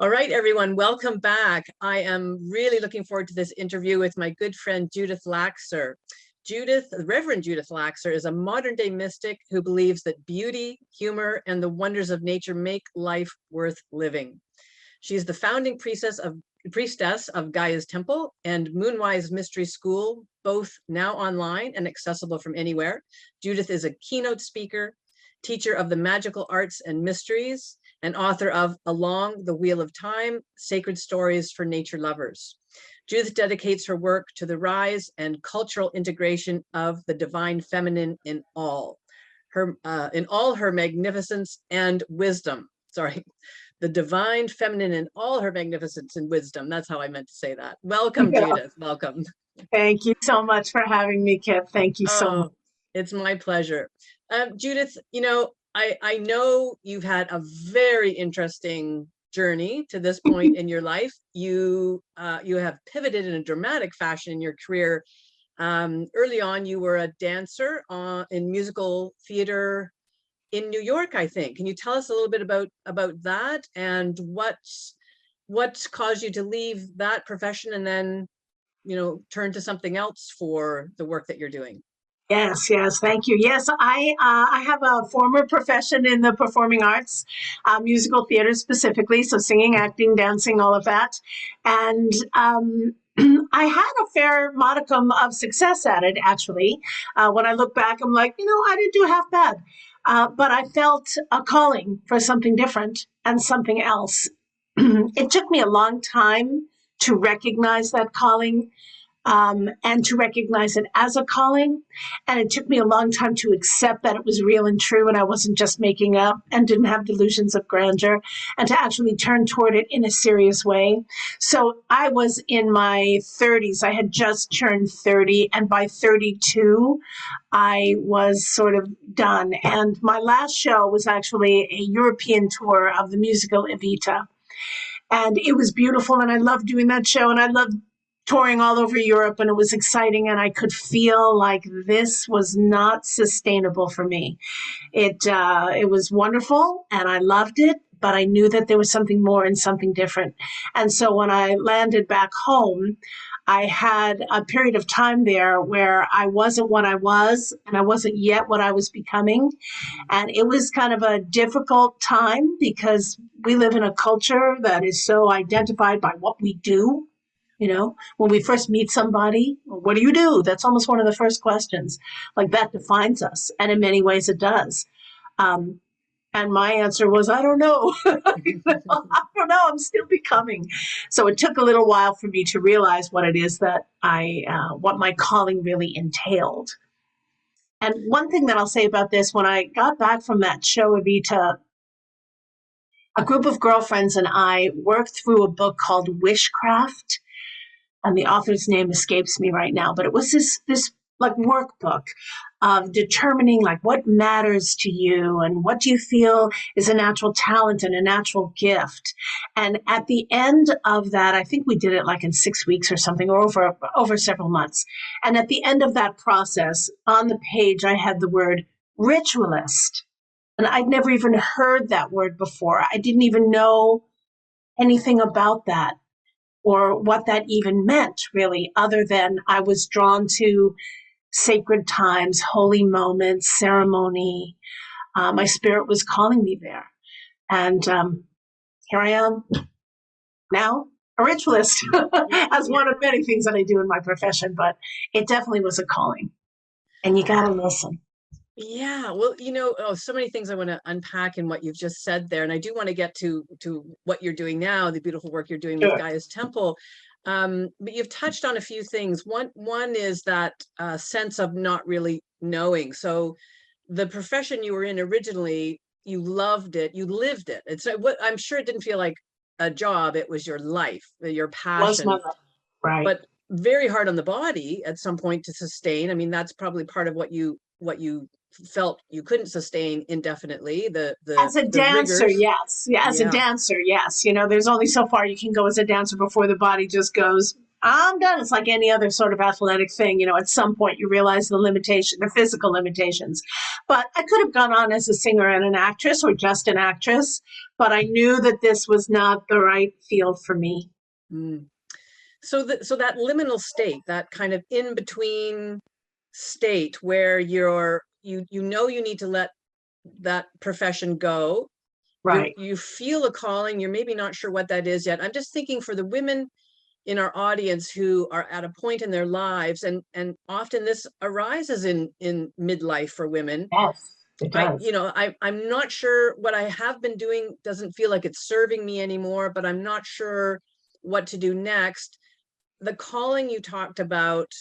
All right, everyone, welcome back. I am really looking forward to this interview with my good friend, Judith Laxer. Judith, Reverend Judith Laxer, is a modern-day mystic who believes that beauty, humor, and the wonders of nature make life worth living. She is the founding priestess of Gaia's Temple and Moonwise Mystery School, both now online and accessible from anywhere. Judith is a keynote speaker, teacher of the magical arts and mysteries, and author of Along the Wheel of Time, Sacred Stories for Nature Lovers. Judith dedicates her work to the rise and cultural integration of the divine feminine in all her magnificence and wisdom. Sorry, the divine feminine in all her magnificence and wisdom. That's how I meant to say that. Welcome, Yeah. Judith. Welcome. Thank you so much for having me, Kip. Thank you so much. It's my pleasure. Judith, I know you've had a very interesting journey to this point in your life. You have pivoted in a dramatic fashion in your career. Early on, you were a dancer in musical theater in New York, I think. Can you tell us a little bit about that and what caused you to leave that profession and then, turn to something else for the work that you're doing? Yes, thank you. Yes, I have a former profession in the performing arts, musical theater specifically, so singing, acting, dancing, all of that. And I had a fair modicum of success at it, actually. When I look back, I'm like, I didn't do half bad. But I felt a calling for something different and something else. It took me a long time to recognize that calling. And to recognize it as a calling. And it took me a long time to accept that it was real and true and I wasn't just making up and didn't have delusions of grandeur, and to actually turn toward it in a serious way. So I was in my 30s. I had just turned 30, and by 32, I was sort of done. And my last show was actually a European tour of the musical Evita. And it was beautiful, and I loved doing that show, and I loved touring all over Europe, and it was exciting, and I could feel like this was not sustainable for me. It was wonderful, and I loved it, but I knew that there was something more and something different. And so when I landed back home, I had a period of time there where I wasn't what I was, and I wasn't yet what I was becoming. And it was kind of a difficult time because we live in a culture that is so identified by what we do. When we first meet somebody, what do you do? That's almost one of the first questions. Like, that defines us. And in many ways it does. And my answer was, I don't know. I don't know. I'm still becoming. So it took a little while for me to realize what it is that what my calling really entailed. And one thing that I'll say about this, when I got back from that show, Evita, a group of girlfriends and I worked through a book called Wishcraft. And the author's name escapes me right now, but it was this like workbook of determining like what matters to you and what do you feel is a natural talent and a natural gift. And at the end of that, I think we did it like in 6 weeks or something, or over several months. And at the end of that process, on the page, I had the word ritualist. And I'd never even heard that word before. I didn't even know anything about that, or what that even meant, really, other than I was drawn to sacred times, holy moments, ceremony. My spirit was calling me there. And here I am now, a ritualist, as one of many things that I do in my profession, but it definitely was a calling. And you got to listen. Yeah, well, so many things I want to unpack in what you've just said there. And I do want to get to what you're doing now, the beautiful work you're doing with Gaia's Temple. But you've touched on a few things. One is that sense of not really knowing. So the profession you were in originally, you loved it, you lived it. It's what I'm sure it didn't feel like a job. It was your life, your passion. Was my life. Right. But very hard on the body at some point to sustain. I mean, that's probably part of what you felt you couldn't sustain indefinitely. As a dancer, rigors. yes. Yeah, as a dancer, yes. There's only so far you can go as a dancer before the body just goes, I'm done. It's like any other sort of athletic thing. At some point you realize the physical limitations. But I could have gone on as a singer and an actress or just an actress, but I knew that this was not the right field for me. Mm. So that liminal state, that kind of in between state where you you need to let that profession go. Right. You feel a calling. You're maybe not sure what that is yet. I'm just thinking for the women in our audience who are at a point in their lives, and often this arises in midlife for women. Yes, it does. I'm not sure what I have been doing doesn't feel like it's serving me anymore, but I'm not sure what to do next. The calling you talked about,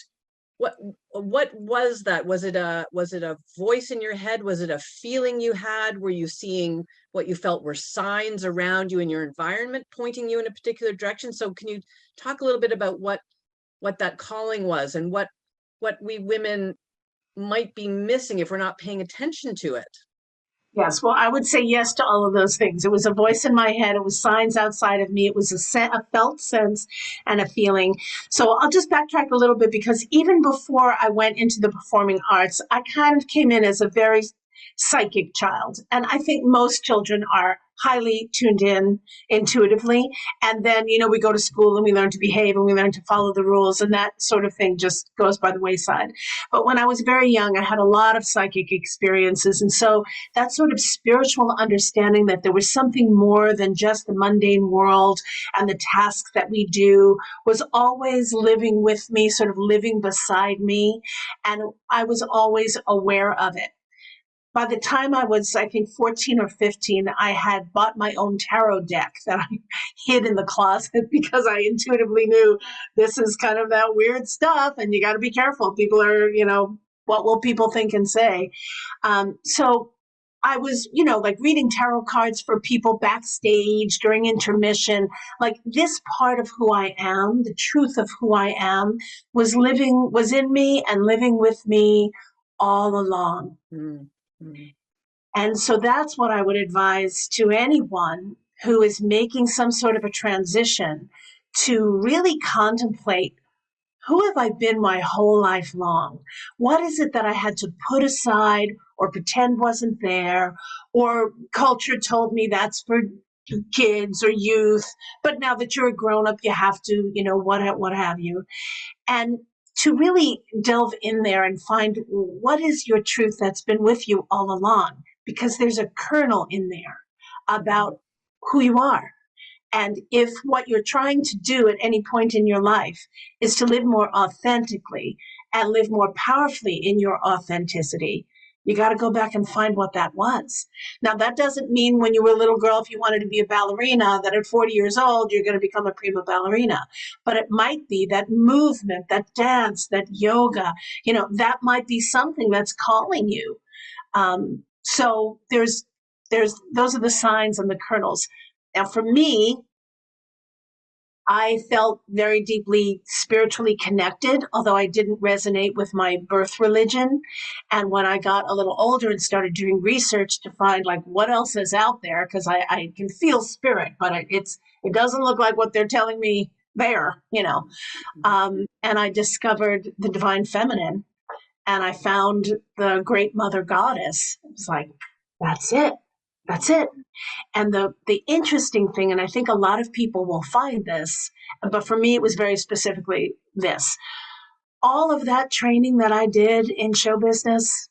what was that? Was it a voice in your head? Was it a feeling you had? Were you seeing what you felt were signs around you in your environment pointing you in a particular direction? So can you talk a little bit about what that calling was, and what we women might be missing if we're not paying attention to it? Yes, well, I would say yes to all of those things. It was a voice in my head. It was signs outside of me. It was a felt sense and a feeling. So I'll just backtrack a little bit, because even before I went into the performing arts, I kind of came in as a very psychic child. And I think most children are highly tuned in intuitively. And then, we go to school and we learn to behave and we learn to follow the rules, and that sort of thing just goes by the wayside. But when I was very young, I had a lot of psychic experiences. And so that sort of spiritual understanding that there was something more than just the mundane world and the tasks that we do was always living with me, sort of living beside me. And I was always aware of it. By the time I was, I think, 14 or 15, I had bought my own tarot deck that I hid in the closet because I intuitively knew this is kind of that weird stuff and you got to be careful. People are, what will people think and say? So I was, like reading tarot cards for people backstage during intermission. Like, this part of who I am, the truth of who I am, was in me and living with me all along. Mm-hmm. And so that's what I would advise to anyone who is making some sort of a transition, to really contemplate, who have I been my whole life long? What is it that I had to put aside or pretend wasn't there, or culture told me that's for kids or youth, but now that you're a grown up, you have to, what have you. And to really delve in there and find what is your truth that's been with you all along, because there's a kernel in there about who you are. And if what you're trying to do at any point in your life is to live more authentically and live more powerfully in your authenticity, you got to go back and find what that was. Now, that doesn't mean when you were a little girl, if you wanted to be a ballerina, that at 40 years old, you're going to become a prima ballerina. But it might be that movement, that dance, that yoga, that might be something that's calling you. So there's those are the signs and the kernels. Now, for me, I felt very deeply spiritually connected, although I didn't resonate with my birth religion. And when I got a little older and started doing research to find like what else is out there, because I can feel spirit, but it doesn't look like what they're telling me there, and I discovered the divine feminine, and I found the great mother goddess. It was like, that's it. That's it. And the interesting thing, and I think a lot of people will find this, but for me, it was very specifically this. All of that training that I did in show business,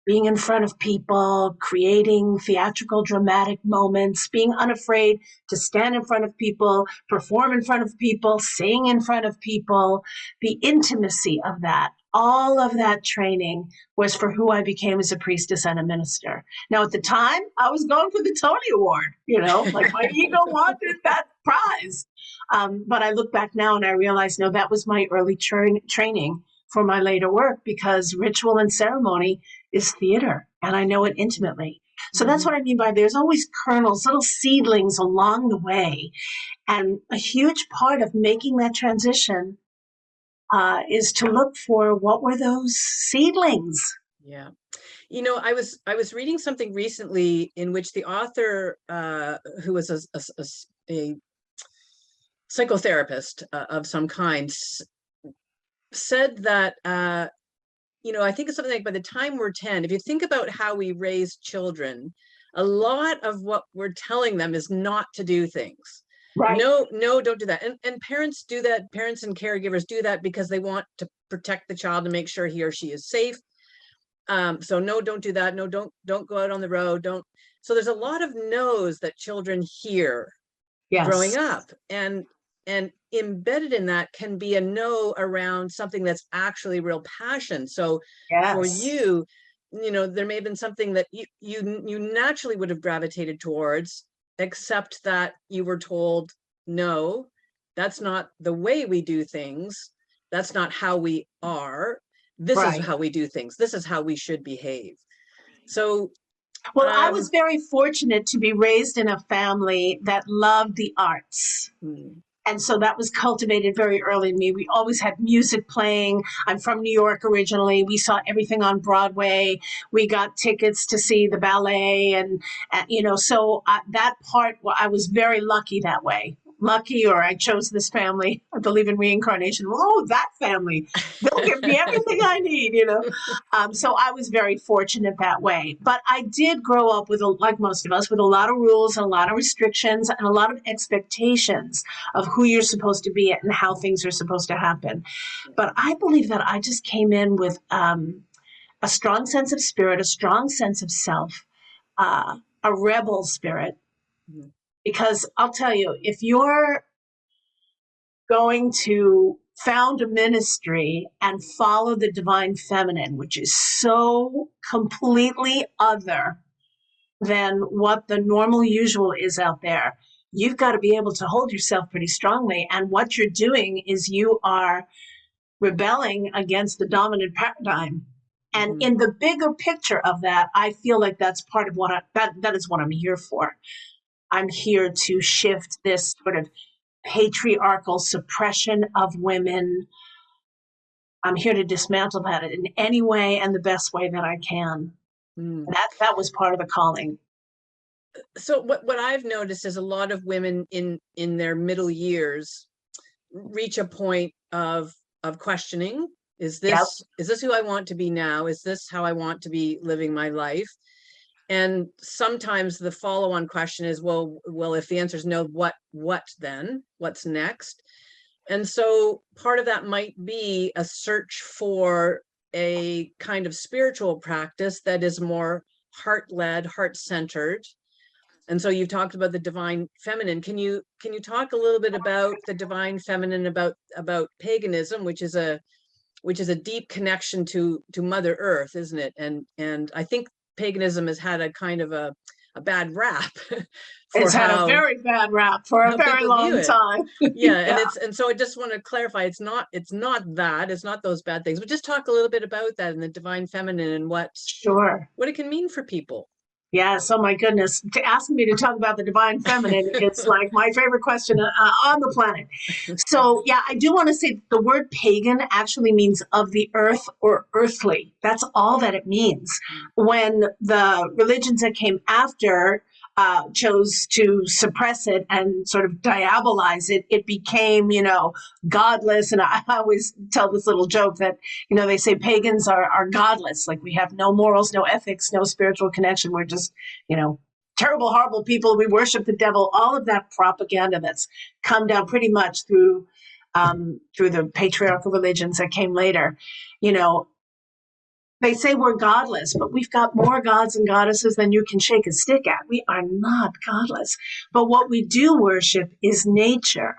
being in front of people, creating theatrical, dramatic moments, being unafraid to stand in front of people, perform in front of people, sing in front of people, the intimacy of that, all of that training was for who I became as a priestess and a minister. Now, at the time, I was going for the Tony Award, like my ego wanted that prize. But I look back now and I realize, no, that was my early training for my later work, because ritual and ceremony is theater, and I know it intimately. So that's what I mean by there's always kernels, little seedlings along the way. And a huge part of making that transition is to look for what were those seedlings. Yeah. I was reading something recently in which the author, who was a psychotherapist of some kind, said that, I think it's something like by the time we're 10, if you think about how we raise children, a lot of what we're telling them is not to do things. Right. No, don't do that. And parents do that. Parents and caregivers do that because they want to protect the child and make sure he or she is safe. So no, don't do that. No, don't go out on the road. Don't. So there's a lot of no's that children hear growing up, and embedded in that can be a no around something that's actually real passion. So for you, there may have been something that you naturally would have gravitated towards, except that you were told, no, that's not the way we do things. That's not how we are. This is how we do things. This is how we should behave. So, well, I was very fortunate to be raised in a family that loved the arts. And so that was cultivated very early in me. We always had music playing. I'm from New York originally. We saw everything on Broadway. We got tickets to see the ballet. And so that part, well, I was very lucky that way. Lucky, or I chose this family. I believe in reincarnation. Oh, that family. They'll give me everything I need, So I was very fortunate that way. But I did grow up with, like most of us, with a lot of rules and a lot of restrictions and a lot of expectations of who you're supposed to be and how things are supposed to happen. But I believe that I just came in with a strong sense of spirit, a strong sense of self, a rebel spirit. Because I'll tell you, if you're going to found a ministry and follow the divine feminine, which is so completely other than what the normal usual is out there, you've got to be able to hold yourself pretty strongly. And what you're doing is you are rebelling against the dominant paradigm. And in the bigger picture of that, I feel like that's part of what that is what I'm here for. I'm here to shift this sort of patriarchal suppression of women. I'm here to dismantle that in any way and the best way that I can. That was part of the calling. So what I've noticed is a lot of women in their middle years reach a point of questioning. Is this who I want to be now? Is this how I want to be living my life? And sometimes the follow-on question is, well, if the answer is no, what then? What's next? And so part of that might be a search for a kind of spiritual practice that is more heart-led, heart-centered. And so you've talked about the divine feminine. Can you talk a little bit about the divine feminine, about paganism, which is a deep connection to Mother Earth, isn't it? And I think paganism has had a kind of a bad rap. It's had a very bad rap for a very long time. And so I just want to clarify, it's not that, it's not those bad things, but just talk a little bit about that and the divine feminine and what it can mean for people. Yes. Oh my goodness. To ask me to talk about the divine feminine, it's like my favorite question on the planet. So yeah, I do want to say the word pagan actually means of the earth or earthly. That's all that it means. When the religions that came after chose to suppress it and sort of diabolize it, it became, godless. And I always tell this little joke that, they say pagans are godless. Like we have no morals, no ethics, no spiritual connection. We're just, terrible, horrible people. We worship the devil. All of that propaganda that's come down pretty much through the patriarchal religions that came later, they say we're godless, but we've got more gods and goddesses than you can shake a stick at. We are not godless. But what we do worship is nature.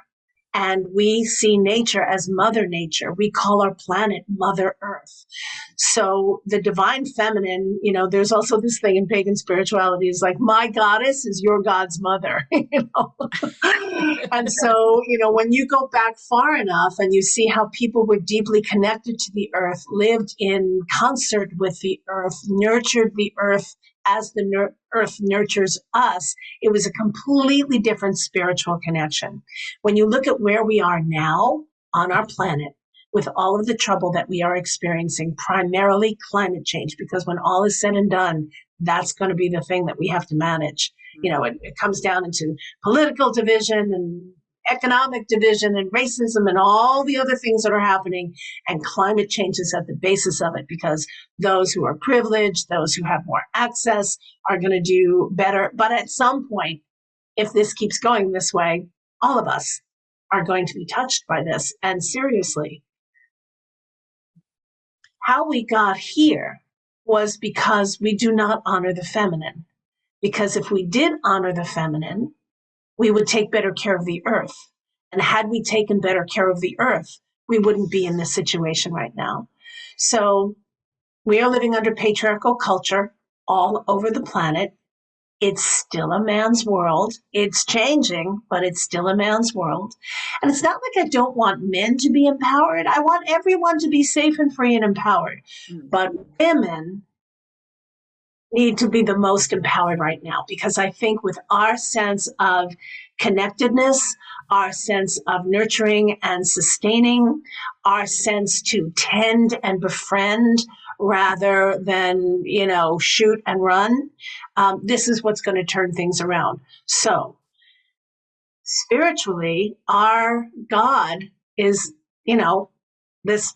And we see nature as Mother Nature. We call our planet Mother Earth. So the divine feminine, there's also this thing in pagan spirituality is like, my goddess is your God's mother. And so, when you go back far enough and you see how people were deeply connected to the earth, lived in concert with the earth, nurtured the earth as the earth nurtures us, it was a completely different spiritual connection. When you look at where we are now on our planet, with all of the trouble that we are experiencing, primarily climate change, because when all is said and done, that's going to be the thing that we have to manage. It comes down into political division and economic division and racism and all the other things that are happening. And climate change is at the basis of it, because those who are privileged, those who have more access are going to do better. But at some point, if this keeps going this way, all of us are going to be touched by this. And seriously, how we got here was because we do not honor the feminine. Because if we did honor the feminine, we would take better care of the earth. And had we taken better care of the earth, we wouldn't be in this situation right now. So we are living under patriarchal culture all over the planet. It's still a man's world. It's changing, but it's still a man's world. And it's not like I don't want men to be empowered. I want everyone to be safe and free and empowered. But women need to be the most empowered right now, because I think with our sense of connectedness, our sense of nurturing and sustaining, our sense to tend and befriend rather than, shoot and run, this is what's going to turn things around. So spiritually, our God is, this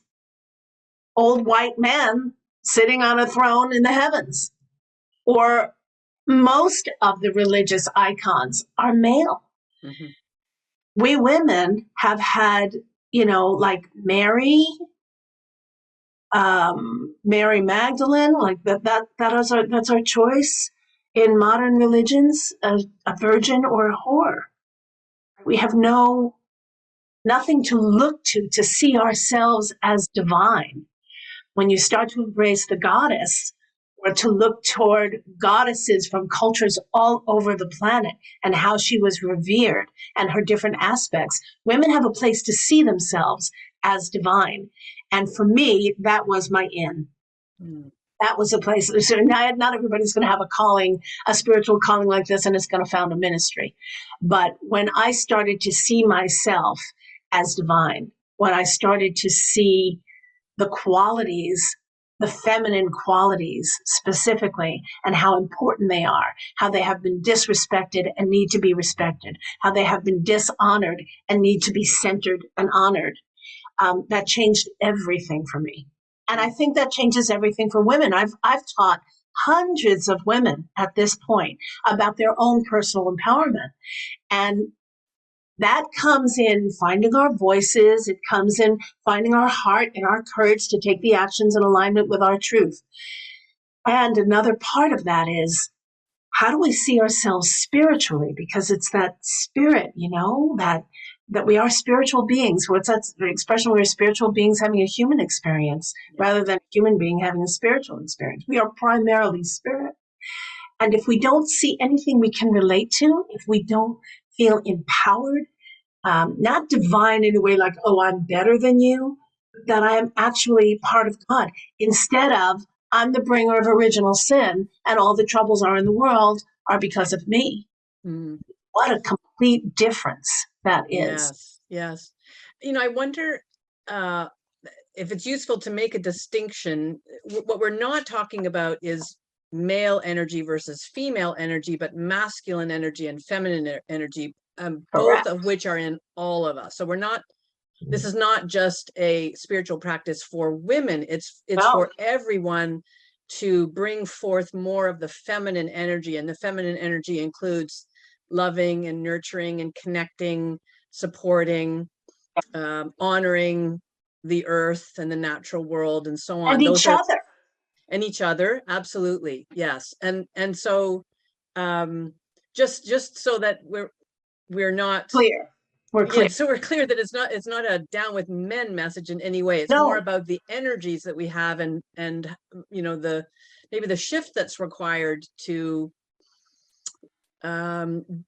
old white man sitting on a throne in the heavens. Or most of the religious icons are male. Mm-hmm. We women have had, like Mary Magdalene, like that's our choice in modern religions, a virgin or a whore. We have nothing to look to see ourselves as divine. When you start to embrace the goddess, or to look toward goddesses from cultures all over the planet and how she was revered and her different aspects, women have a place to see themselves as divine. And for me, that was my in. That was a place. So not everybody's going to have a calling, a spiritual calling like this, and it's going to found a ministry. But when I started to see myself as divine, when I started to see the qualities, the feminine qualities specifically, and how important they are, how they have been disrespected and need to be respected, how they have been dishonored and need to be centered and honored. That changed everything for me. And I think that changes everything for women. I've taught hundreds of women at this point about their own personal empowerment. And that comes in finding our voices. It comes in finding our heart and our courage to take the actions in alignment with our truth. And another part of that is, how do we see ourselves spiritually? Because it's that spirit, that we are spiritual beings. What's that expression? We're spiritual beings having a human experience rather than a human being having a spiritual experience. We are primarily spirit. And if we don't see anything we can relate to, if we don't feel empowered, not divine in a way like, oh, I'm better than you, that I am actually part of God, instead of I'm the bringer of original sin and all the troubles are in the world are because of me. What a complete difference that is. Yes. I wonder if it's useful to make a distinction. What we're not talking about is male energy versus female energy, but masculine energy and feminine energy, both of which are in all of us. So this is not just a spiritual practice for women. It's for everyone to bring forth more of the feminine energy. And the feminine energy includes loving and nurturing and connecting, supporting, honoring the earth and the natural world and so on. And each other. Absolutely. Yes. And so just so that we're not clear. We're clear. Yeah, so we're clear that it's not a down with men message in any way. It's more about the energies that we have and maybe the shift that's required to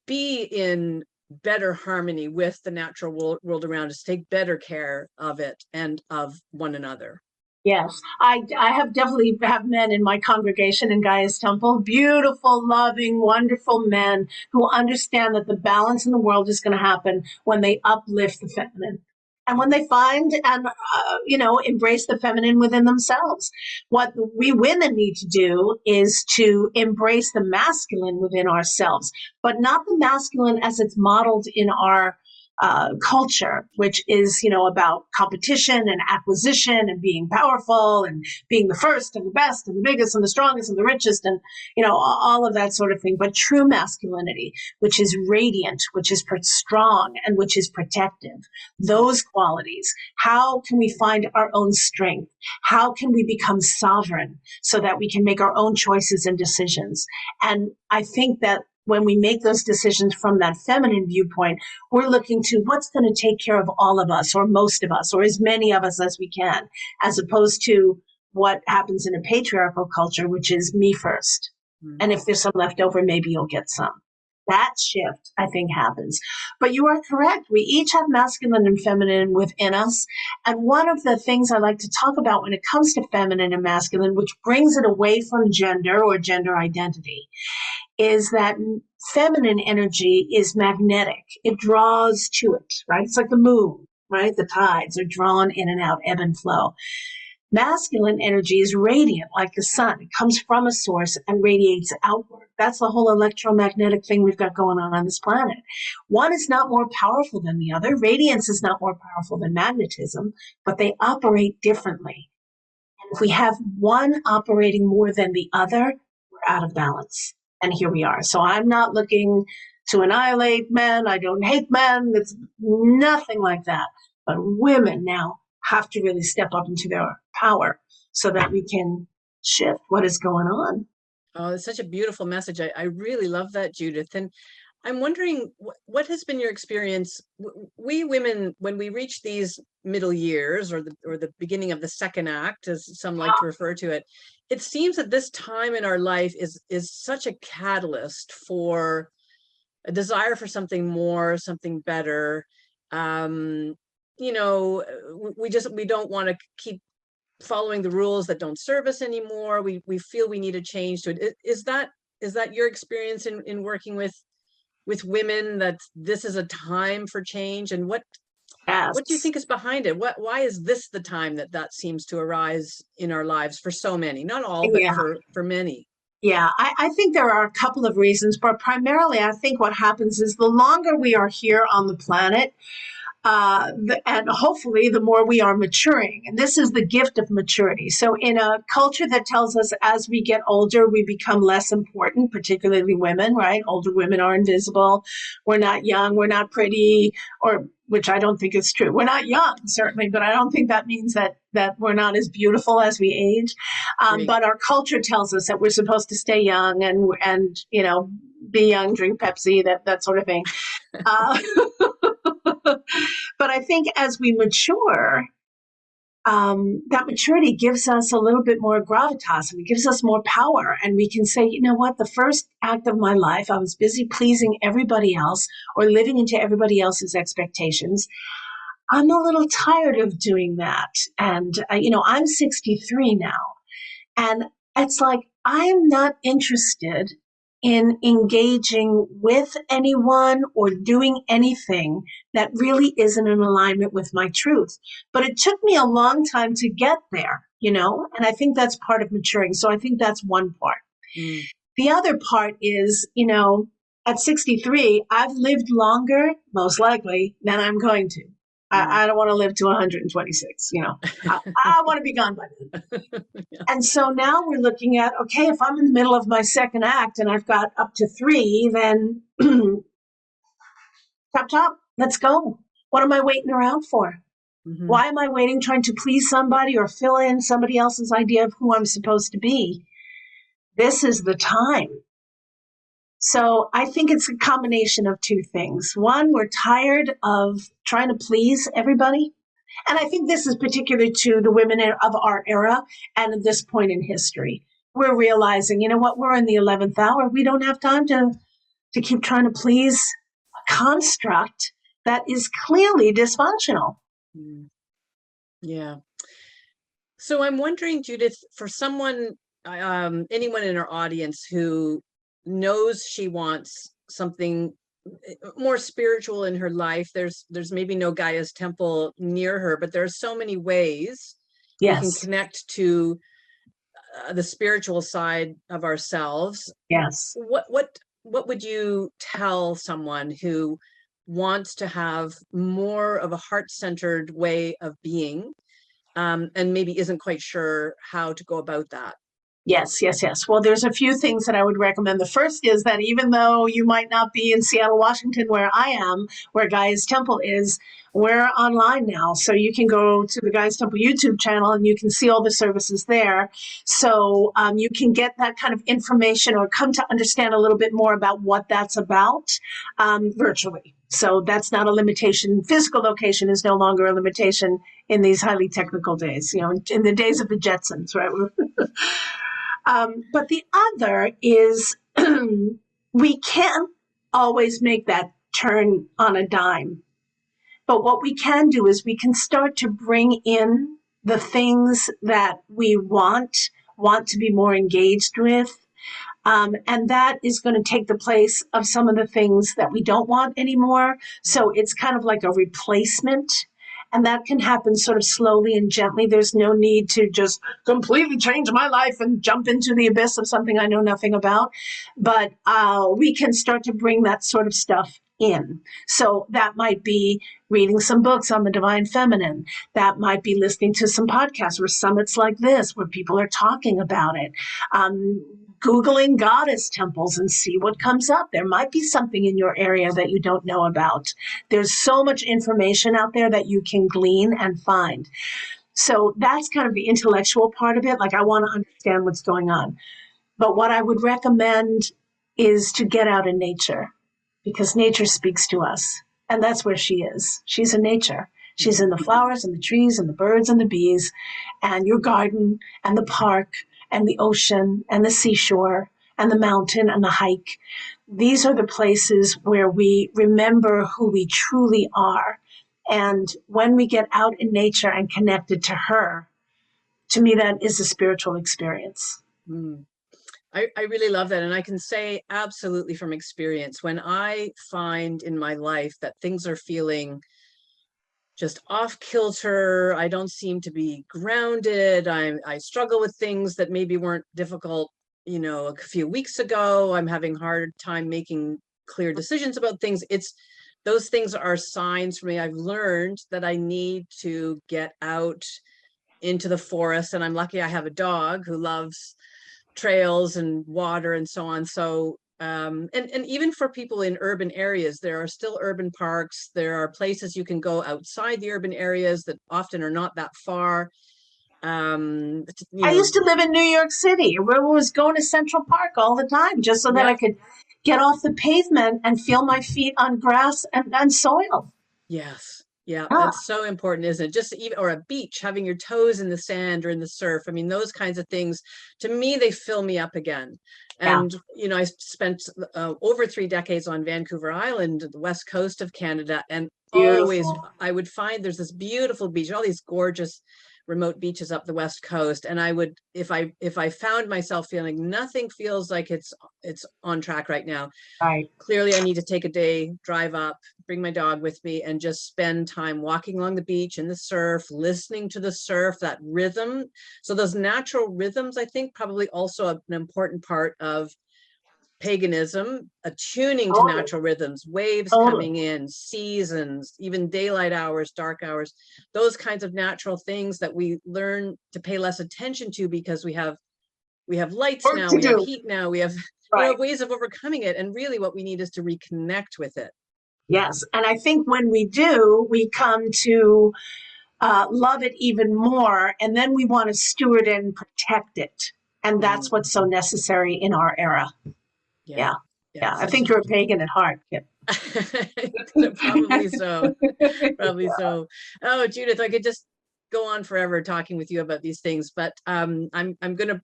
be in better harmony with the natural world around us, take better care of it and of one another. Yes, I definitely have men in my congregation in Gaia's Temple, beautiful, loving, wonderful men who understand that the balance in the world is going to happen when they uplift the feminine and when they find and, embrace the feminine within themselves. What we women need to do is to embrace the masculine within ourselves, but not the masculine as it's modeled in our culture, which is, about competition and acquisition and being powerful and being the first and the best and the biggest and the strongest and the richest and, all of that sort of thing. But true masculinity, which is radiant, which is strong, and which is protective, those qualities, how can we find our own strength? How can we become sovereign so that we can make our own choices and decisions? And I think that when we make those decisions from that feminine viewpoint, we're looking to what's going to take care of all of us or most of us or as many of us as we can, as opposed to what happens in a patriarchal culture, which is me first. Mm-hmm. And if there's some left over, maybe you'll get some. That shift, I think, happens. But you are correct. We each have masculine and feminine within us. And one of the things I like to talk about when it comes to feminine and masculine, which brings it away from gender or gender identity, is that feminine energy is magnetic. It draws to it, right? It's like the moon, right? The tides are drawn in and out, ebb and flow. Masculine energy is radiant, like the sun. It comes from a source and radiates outward. That's the whole electromagnetic thing we've got going on this planet. One is not more powerful than the other. Radiance is not more powerful than magnetism, but they operate differently. And if we have one operating more than the other, we're out of balance. And here we are. So I'm not looking to annihilate men. I don't hate men. It's nothing like that. But women now have to really step up into their power so that we can shift what is going on. Oh, it's such a beautiful message. I really love that, Judith. And I'm wondering, what has been your experience? We women, when we reach these middle years or the beginning of the second act, as some like to refer to it, it seems that this time in our life is such a catalyst for a desire for something more, something better. We don't want to keep following the rules that don't serve us anymore. We feel we need a change to it. Is that your experience in working with women, that this is a time for change? And what do you think is behind it? Why is this the time that seems to arise in our lives for so many? Not all, but for many. Yeah, I think there are a couple of reasons, but primarily I think what happens is the longer we are here on the planet, and hopefully the more we are maturing. And this is the gift of maturity. So in a culture that tells us as we get older, we become less important, particularly women, right? Older women are invisible. We're not young. We're not pretty, which I don't think is true. We're not young, certainly, but I don't think that means that we're not as beautiful as we age. But our culture tells us that we're supposed to stay young and be young, drink Pepsi, that sort of thing. But I think as we mature, that maturity gives us a little bit more gravitas, and it gives us more power. And we can say, you know what, the first act of my life, I was busy pleasing everybody else or living into everybody else's expectations. I'm a little tired of doing that. And, I'm 63 now. And it's like, I'm not interested in engaging with anyone or doing anything that really isn't in alignment with my truth. But it took me a long time to get there, and I think that's part of maturing. So I think that's one part. Mm. The other part is, at 63, I've lived longer, most likely, than I'm going to. I don't want to live to 126, I want to be gone by then. Yeah. And so now we're looking at, okay, if I'm in the middle of my second act and I've got up to 3, then chop, let's go. What am I waiting around for? Mm-hmm. Why am I waiting, trying to please somebody or fill in somebody else's idea of who I'm supposed to be? This is the time. So I think it's a combination of two things. One, we're tired of trying to please everybody. And I think this is particular to the women of our era and at this point in history. We're realizing, you know what, we're in the 11th hour. We don't have time to keep trying to please a construct that is clearly dysfunctional. Yeah. So I'm wondering, Judith, for someone, anyone in our audience who knows she wants something more spiritual in her life, there's maybe no Gaia's temple near her, but there are so many ways we can connect to the spiritual side of ourselves. Yes. What would you tell someone who wants to have more of a heart-centered way of being, and maybe isn't quite sure how to go about that? Yes, yes, yes. Well, there's a few things that I would recommend. The first is that even though you might not be in Seattle, Washington, where I am, where Gaia's Temple is, we're online now. So you can go to the Gaia's Temple YouTube channel and you can see all the services there. So you can get that kind of information or come to understand a little bit more about what that's about virtually. So that's not a limitation. Physical location is no longer a limitation in these highly technical days, you know, in the days of the Jetsons, right? But the other is we can't always make that turn on a dime. But what we can do is we can start to bring in the things that we want to be more engaged with. And that is going to take the place of some of the things that we don't want anymore. So it's kind of like a replacement. And that can happen sort of slowly and gently. There's no need to just completely change my life and jump into the abyss of something I know nothing about. But we can start to bring that sort of stuff in. So that might be reading some books on the divine feminine. That might be listening to some podcasts or summits like this where people are talking about it. Googling goddess temples and see what comes up. There might be something in your area that you don't know about. There's so much information out there that you can glean and find. So that's kind of the intellectual part of it. Like, I want to understand what's going on. But what I would recommend is to get out in nature, because nature speaks to us. And that's where she is. She's in nature. She's in the flowers and the trees and the birds and the bees and your garden and the park and the ocean and the seashore and the mountain and the hike. These are the places where we remember who we truly are. And when we get out in nature and connected to her, to me, that is a spiritual experience. I really love that. And I can say absolutely from experience, when I find in my life that things are feeling just off kilter, I don't seem to be grounded, I struggle with things that maybe weren't difficult, you know, a few weeks ago, I'm having a hard time making clear decisions about things. Those things are signs for me. I've learned that I need to get out into the forest, and I'm lucky I have a dog who loves trails and water and so on. So and even for people in urban areas, there are still urban parks. There are places you can go outside the urban areas that often are not that far. I used to live in New York City, where I was going to Central Park all the time just so that I could get off the pavement and feel my feet on grass and soil. Yes. Yeah, that's so important, isn't it? Just even, or a beach, having your toes in the sand or in the surf. I mean, those kinds of things, to me, they fill me up again. And, you know, I spent over 3 decades on Vancouver Island, the west coast of Canada. And always I would find there's this beautiful beach, all these gorgeous remote beaches up the west coast, and I would, if I found myself feeling nothing feels like it's on track right now, clearly I need to take a day, drive up, bring my dog with me, and just spend time walking along the beach in the surf, listening to the surf, that rhythm. So those natural rhythms, I think, probably also an important part of paganism, attuning to natural rhythms, waves coming in, seasons, even daylight hours, dark hours, those kinds of natural things that we learn to pay less attention to because we have lights now, we have heat now, we have you know, ways of overcoming it. And really what we need is to reconnect with it. Yes. And I think when we do, we come to love it even more. And then we want to steward and protect it. And that's what's so necessary in our era. Yeah. I think you're a pagan at heart, Kip. Probably so. Probably so. Oh, Judith, I could just go on forever talking with you about these things, but I'm going to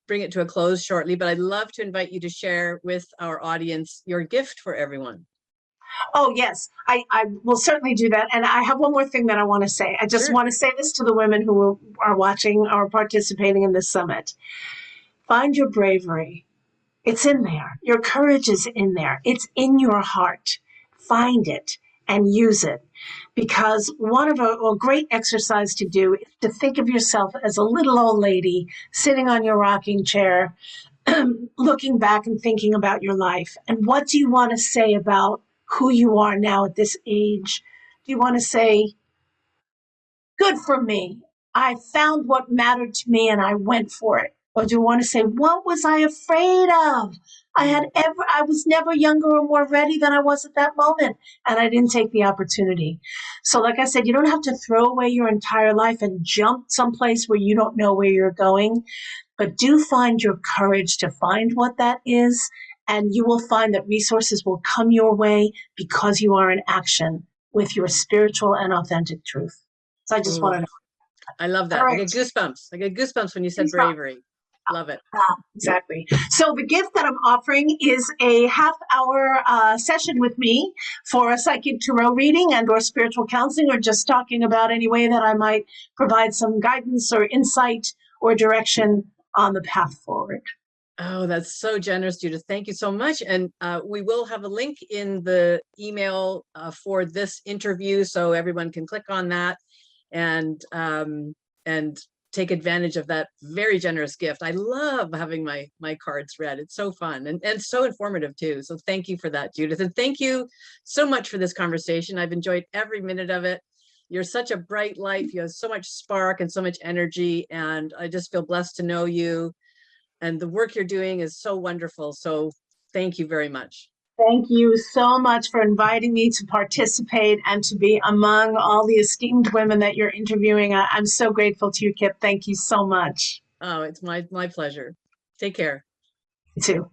bring it to a close shortly. But I'd love to invite you to share with our audience your gift for everyone. Oh, yes, I will certainly do that. And I have one more thing that I want to say. I just want to say this to the women who are watching or participating in this summit. Find your bravery. It's in there. Your courage is in there. It's in your heart. Find it and use it. Because one of a great exercise to do is to think of yourself as a little old lady sitting on your rocking chair, looking back and thinking about your life. And what do you want to say about who you are now at this age? Do you want to say, good for me, I found what mattered to me and I went for it? Or do you want to say, what was I afraid of? I was never younger or more ready than I was at that moment, and I didn't take the opportunity. So like I said, you don't have to throw away your entire life and jump someplace where you don't know where you're going, but do find your courage to find what that is, and you will find that resources will come your way because you are in action with your spiritual and authentic truth. So I just Ooh, wanted to. I love that. I get goosebumps. I get goosebumps when you said bravery. Love it. Exactly. So the gift that I'm offering is a half-hour session with me for a psychic tarot reading and or spiritual counseling, or just talking about any way that I might provide some guidance or insight or direction on the path forward. Oh, that's so generous, Judith. Thank you so much. And we will have a link in the email for this interview, so everyone can click on that and take advantage of that very generous gift. I love having my cards read. It's so fun and so informative too. So thank you for that, Judith. And thank you so much for this conversation. I've enjoyed every minute of it. You're such a bright light. You have so much spark and so much energy. And I just feel blessed to know you. And the work you're doing is so wonderful. So thank you very much. Thank you so much for inviting me to participate and to be among all the esteemed women that you're interviewing. I'm so grateful to you, Kip. Thank you so much. Oh, it's my pleasure. Take care. You too.